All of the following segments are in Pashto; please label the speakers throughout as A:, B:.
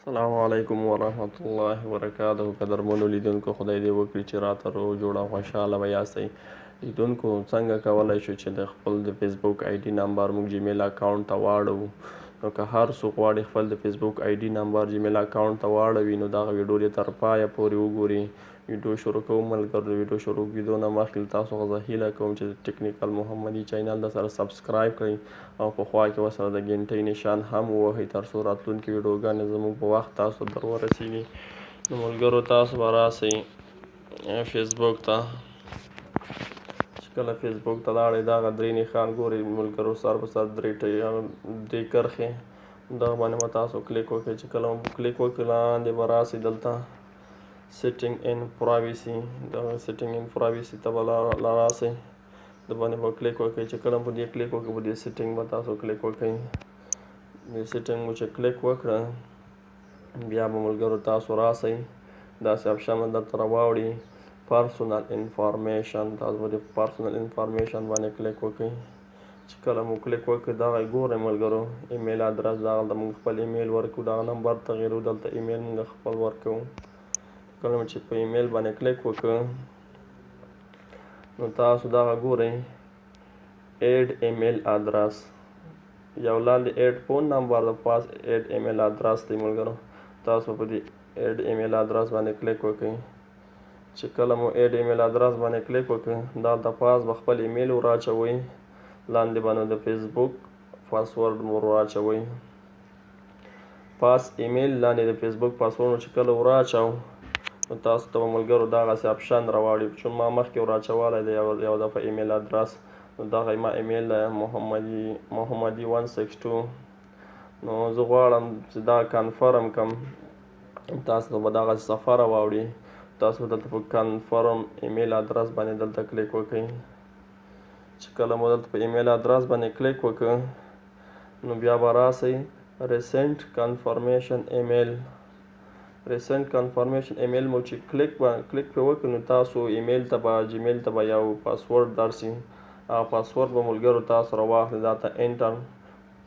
A: السلام علیکم ورحمت الله وبرکاته. قدرمنو لیدونکو، خدای دې وکړي چې راته روغ جوړ او خوشحاله به یاستئ. لیدونکو، څنګه کولی شو چې د خپل د فیسبوک آی ډي نمبر موږ جیمیل اکاونټ ته واړوو؟ نو که هر څوک غواړي خپل د فیسبوک آی ډي نمبر جیمیل اکاونټ ته واړوي، نو دغه ویډیو دې تر پایه پورې وګوري. ویډیو شروع کوم ملګرو. د ویډیو شروع کېدو نه مخکې تاسو څخه زه هیله کوم چې د ټیکنیکل محمدي چینل د سره سبسکرایب کړئ او په خوا کې ورسره د ګنټۍ نشان هم ووهئ، تر څو راتلونکې ویډیوګانې زموږ په وخت تاسو در ورسیږي. نو ملګرو، تاسو به راسئ فیسبوک ته. چې کله فیسبوک ته لاړئ، دغه درې نښان ګورئ ملګرو، سر په سر درې کرښې، دغه باندې به تاسو کلیک وکړئ. چې کله مو کلیک وکړئ، لاندې به راسئ دلته سیټینګ ان پرایویسي، دغه سیټینګ ان پرایویسي ته به راسئ، د باندې به کلیک وکړئ. چې کله په دې کلیک وکړئ، په دې سیټینګ به تاسو کلیک وکړئ. دې سیټینګ مو چې کلیک وکړه، بیا به ملګرو تاسو راسئ، داسې آپشن به درته راواوړي پرسونل انفارمیشن. تاسو به د پرسونل انفارمیشن باندې کلیک وکړئ. چې کله مو کلیک وکړئ، دغه ګورئ ملګرو، ایمیل ادرس، دغه موږ خپل ایمیل ورکوو، دغه نمبر تغییرو، دلته ایمیل موږ خپل ورکوو. کله مو چې په ایمیل باندې کلیک وکړ، نو تاسو دغه ګورئ ایډ ایمیل ادرس، یو لاندې ایډ فون نمبر، د پاس ایډ ایمیل ادرس دی ملګرو. تاسو په دې ایډ ایمیل ادرس باندې کلیک وکړئ. چې کله مو ایډ ایمیل ادرس باندې کلیک وکړ، دا د پاس به خپل ایمیل ور اچوئ، لاندې باندې د فیسبوک پاسورډ مو ور اچوئ. پاس ایمیل لاندې د فیسبوک پاسورډ چې کله ور اچوو، نو تاسو ته به ملګرو دغسې آپشن راواړي، چون ما مخکې ور اچولی دی یو دفعه ایمیل ادرس. نو دغه ما ایمیل دی محمدي 162. نو زه غواړم چې دا کنفرم کړم، تاسو ته به دغسې صفحه راواوړي. تاسو دلته په کنفرم ایمیل ادرس باندې دلته کلیک وکړئ. چې کله مو دلته په ایمیل ادرس باندې کلیک وکړ، نو بیا به راسئ ریسنټ کنفرمیشن ایمیل. ریسنټ کنفرمیشن ایمیل مو چې کلیک پرې وکړو، نو تاسو ایمیل ته به جیمیل ته به یو پاسورډ درسي. هغه پاسورډ به ملګرو تاسو راواخلئ، دا ته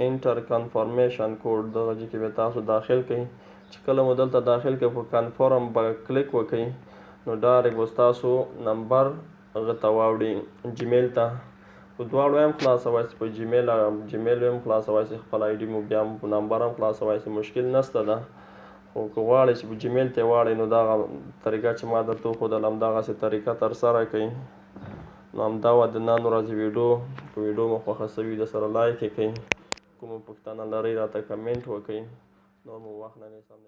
A: انټر کنفرمیشن کوډ، دغه ځای کې به تاسو داخل کړئ. چې کله مو دلته داخل کړئ، په کنفرم به کلیک وکړئ، نو ډایرکټ به ستاسو نمبر هغه ته واوړي، جیمیل ته. په دواړو هم خلاصوی سئ، په جیمیل هم خلاصوی سئ، خپل آی ډي مو بیا په نمبر هم خلاصوی سئ، مشکل نشته ده. خو که غواړئ چې په جیمیل ته یې واړئ، نو دغه طریقه چې ما درته وښودله، همدغسې طریقه ترسره کړئ. نو همدا وه د نن ورځې ویډیو. که ویډیو مو خوښه سوي، درسره لایک یې کړئ. کومه پوښتنه لرئ راته کمنټ وکړئ. نور مو وخت نه نیسم.